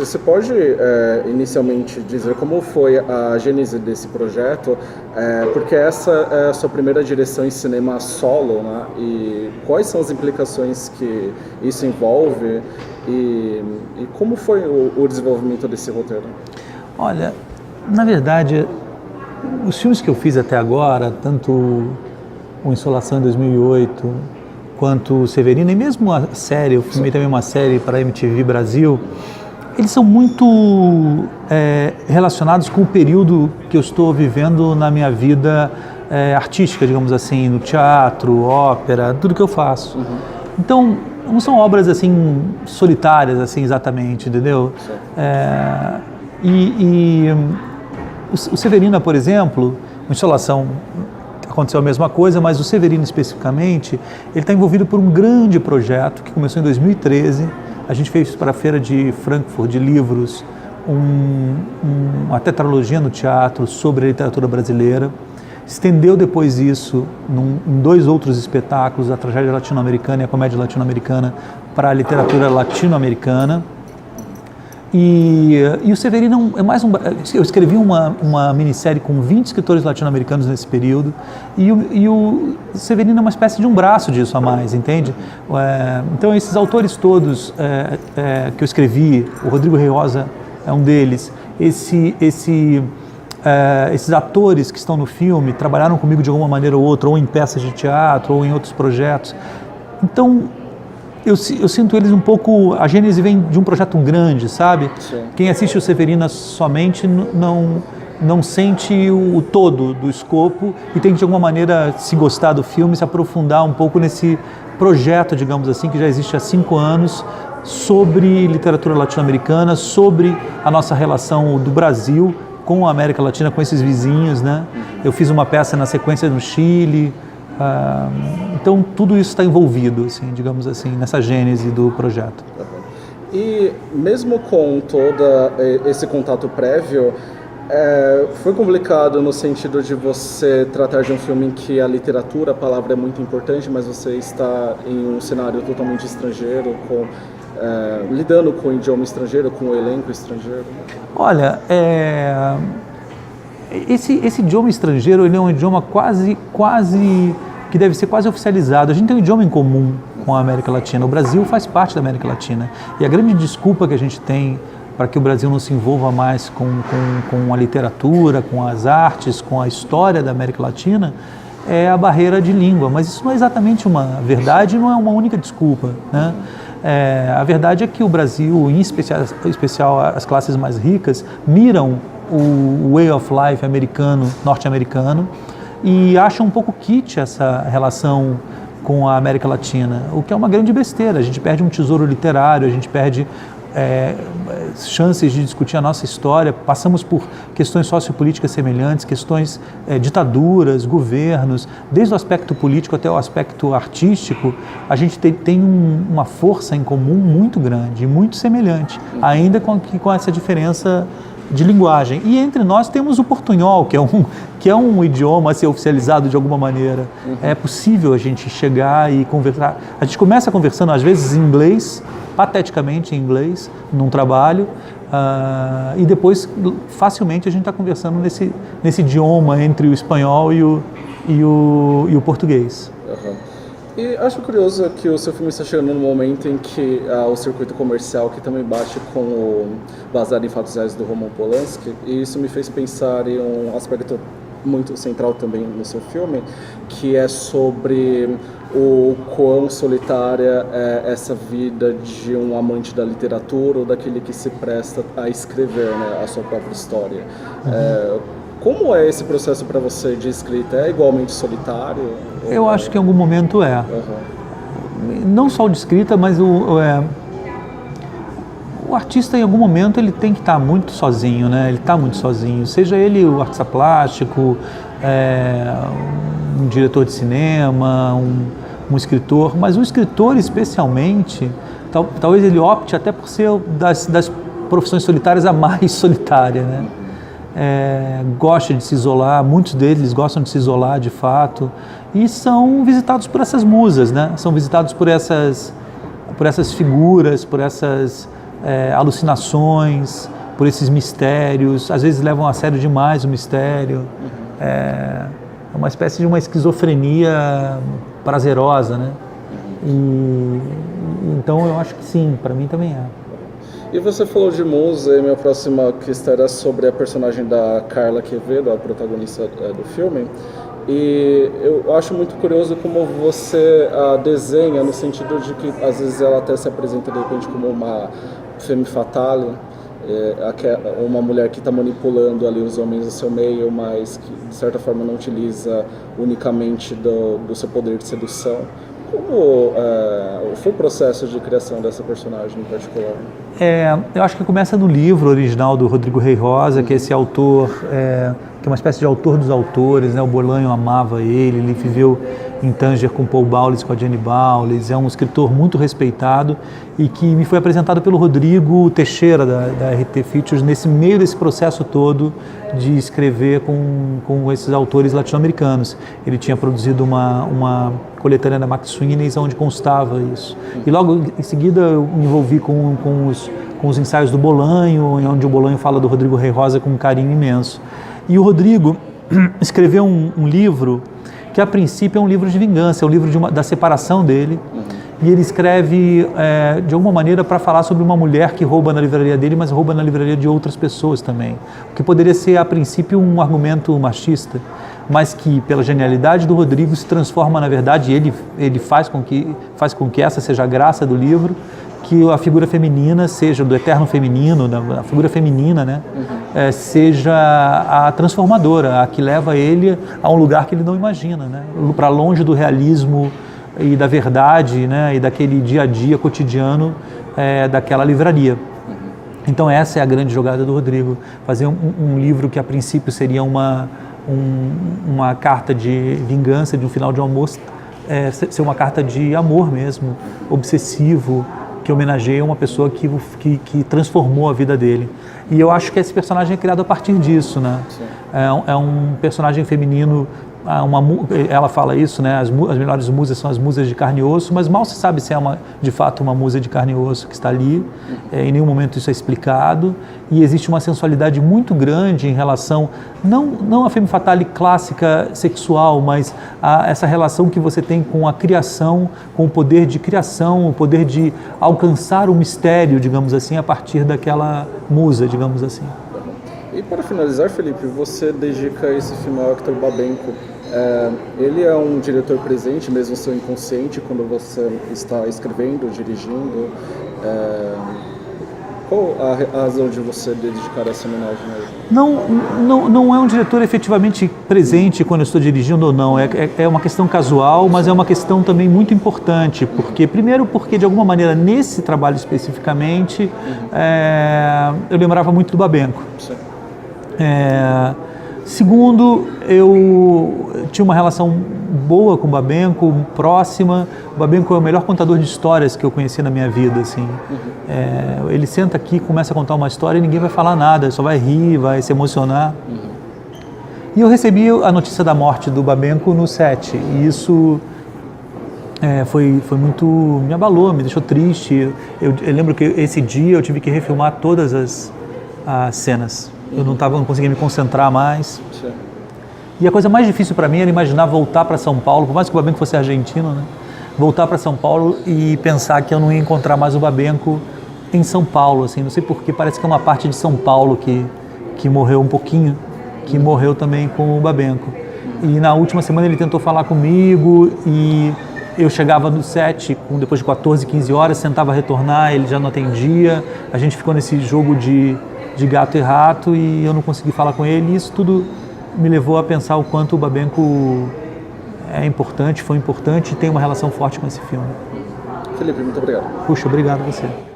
você pode inicialmente dizer como foi a gênese desse projeto? Porque essa é a sua primeira direção em cinema solo, né? E quais são as implicações que isso envolve? E como foi o desenvolvimento desse roteiro? Olha, na verdade, os filmes que eu fiz até agora, tanto o Insolação em 2008, quanto o Severino, e mesmo a série, eu filmei também uma série para a MTV Brasil, eles são muito relacionados com o período que eu estou vivendo na minha vida artística, digamos assim, no teatro, ópera, tudo que eu faço. Uhum. Então, não são obras assim solitárias, assim exatamente, entendeu? O Severino, por exemplo, a Insolação aconteceu a mesma coisa, mas o Severino especificamente, ele está envolvido por um grande projeto que começou em 2013. A gente fez para a Feira de Frankfurt de livros uma tetralogia no teatro sobre a literatura brasileira. Estendeu depois isso em 2 outros espetáculos, a tragédia latino-americana e a comédia latino-americana, para a literatura latino-americana. E o Severino é mais eu escrevi uma minissérie com 20 escritores latino-americanos nesse período, e o Severino é uma espécie de um braço disso a mais, entende? Então esses autores todos que eu escrevi, o Rodrigo Rey Rosa é um deles, esses atores que estão no filme trabalharam comigo de alguma maneira ou outra, ou em peças de teatro, ou em outros projetos. Então, eu sinto eles um pouco... A gênese vem de um projeto grande, sabe? Sim. Quem assiste o Severino somente não sente o todo do escopo e tem que, de alguma maneira, se gostar do filme, se aprofundar um pouco nesse projeto, digamos assim, que já existe há 5 anos, sobre literatura latino-americana, sobre a nossa relação do Brasil com a América Latina, com esses vizinhos, né? Eu fiz uma peça na sequência no Chile. Então tudo isso está envolvido, assim, digamos assim, nessa gênese do projeto. E mesmo com todo esse contato prévio, foi complicado no sentido de você tratar de um filme em que a literatura, a palavra é muito importante, mas você está em um cenário totalmente estrangeiro, lidando com o idioma estrangeiro, com o elenco estrangeiro? Olha, esse idioma estrangeiro, ele é um idioma quase que deve ser quase oficializado. A gente tem um idioma em comum com a América Latina. O Brasil faz parte da América Latina. E a grande desculpa que a gente tem para que o Brasil não se envolva mais com a literatura, com as artes, com a história da América Latina, é a barreira de língua. Mas isso não é exatamente uma verdade, não é uma única desculpa, né? A verdade é que o Brasil, em especial as classes mais ricas, miram o way of life norte-americano, e acham um pouco kitsch essa relação com a América Latina, o que é uma grande besteira. A gente perde um tesouro literário, a gente perde chances de discutir a nossa história, passamos por questões sociopolíticas semelhantes, questões ditaduras, governos, desde o aspecto político até o aspecto artístico. A gente tem uma força em comum muito grande, muito semelhante, ainda com essa diferença de linguagem. E entre nós temos o portunhol, que é um idioma a ser oficializado de alguma maneira. É possível a gente chegar e conversar. A gente começa conversando, às vezes, em inglês, pateticamente em inglês, num trabalho, e depois, facilmente, a gente está conversando nesse idioma entre o espanhol e o português. E acho curioso que o seu filme está chegando num momento em que o circuito comercial, que também bate com o Baseado em Fatos Reais do Roman Polanski, e isso me fez pensar em um aspecto muito central também no seu filme, que é sobre o quão solitária é essa vida de um amante da literatura ou daquele que se presta a escrever, né, a sua própria história. Como é esse processo para você de escrita? É igualmente solitário? Eu acho que em algum momento é. Não só o de escrita, mas o artista em algum momento ele tem que estar muito sozinho, né? Ele está muito sozinho, seja ele o artista plástico, um diretor de cinema, um escritor, mas o escritor especialmente, talvez ele opte até por ser das profissões solitárias a mais solitária, né? Gosta de se isolar, muitos deles gostam de se isolar de fato, e são visitados por essas musas, né? São visitados por essas figuras, por essas alucinações, por esses mistérios, às vezes levam a sério demais o mistério. É uma espécie de uma esquizofrenia prazerosa, né? Então eu acho que sim, para mim também é. E você falou de musa, e minha próxima questão era sobre a personagem da Carla Quevedo, a protagonista do filme. E eu acho muito curioso como você desenha, no sentido de que às vezes ela até se apresenta de repente como uma femme fatale, uma mulher que está manipulando ali os homens do seu meio, mas que de certa forma não utiliza unicamente do seu poder de sedução. Como foi o processo de criação dessa personagem em particular? Eu acho que começa no livro original do Rodrigo Rei Rosa, que é esse autor, que é uma espécie de autor dos autores, né? O Bolanho amava ele viveu em Tanger com Paul Bowles, com a Jenny Bowles, é um escritor muito respeitado e que me foi apresentado pelo Rodrigo Teixeira, da RT Features, nesse meio desse processo todo de escrever com esses autores latino-americanos. Ele tinha produzido uma coletânea da Max Sweeney, onde constava isso. E logo em seguida eu me envolvi com os ensaios do Bolanho, onde o Bolanho fala do Rodrigo Rei Rosa com um carinho imenso. E o Rodrigo escreveu um livro que a princípio é um livro de vingança, é um livro da separação dele, e ele escreve de alguma maneira para falar sobre uma mulher que rouba na livraria dele, mas rouba na livraria de outras pessoas também, o que poderia ser a princípio um argumento machista, mas que pela genialidade do Rodrigo se transforma na verdade, ele faz com que essa seja a graça do livro, que a figura feminina seja, do eterno feminino, a figura feminina, né, seja a transformadora, a que leva ele a um lugar que ele não imagina, né, para longe do realismo e da verdade, né, e daquele dia a dia cotidiano daquela livraria. Então essa é a grande jogada do Rodrigo, fazer um livro que a princípio seria uma carta de vingança, de um final de almoço, ser uma carta de amor mesmo, obsessivo, que homenageia uma pessoa que transformou a vida dele. E eu acho que esse personagem é criado a partir disso, né? É um personagem feminino, ela fala isso, né? As melhores musas são as musas de carne e osso, mas mal se sabe se é de fato uma musa de carne e osso que está ali, em nenhum momento isso é explicado, e existe uma sensualidade muito grande em relação, não a femme fatale clássica sexual, mas essa relação que você tem com a criação, com o poder de criação, o poder de alcançar o mistério, digamos assim, a partir daquela musa, digamos assim. E para finalizar, Felipe, você dedica esse filme ao Hector Babenco. Ele é um diretor presente, mesmo seu inconsciente, quando você está escrevendo, dirigindo. Qual a razão de você dedicar essa homenagem a ele? Não é um diretor efetivamente presente quando eu estou dirigindo ou não. É uma questão casual, mas é uma questão também muito importante. Primeiro porque, de alguma maneira, nesse trabalho especificamente, eu lembrava muito do Babenco. Sim. Segundo, eu tinha uma relação boa com o Babenco, próxima. O Babenco é o melhor contador de histórias que eu conheci na minha vida, assim. Ele senta aqui, começa a contar uma história e ninguém vai falar nada, só vai rir, vai se emocionar. E eu recebi a notícia da morte do Babenco no set, e isso foi muito, me abalou, me deixou triste. Eu lembro que esse dia eu tive que refilmar todas as cenas. Eu não conseguia me concentrar mais. Sim. E a coisa mais difícil para mim era imaginar voltar para São Paulo, por mais que o Babenco fosse argentino, né? Voltar para São Paulo e pensar que eu não ia encontrar mais o Babenco em São Paulo, assim, não sei porquê, parece que é uma parte de São Paulo que morreu um pouquinho, que morreu também com o Babenco. E na última semana ele tentou falar comigo e eu chegava no set depois de 14, 15 horas, tentava retornar, ele já não atendia, a gente ficou nesse jogo de gato e rato e eu não consegui falar com ele, e isso tudo me levou a pensar o quanto o Babenco é importante, foi importante e tem uma relação forte com esse filme. Felipe, muito obrigado. Puxa, obrigado a você.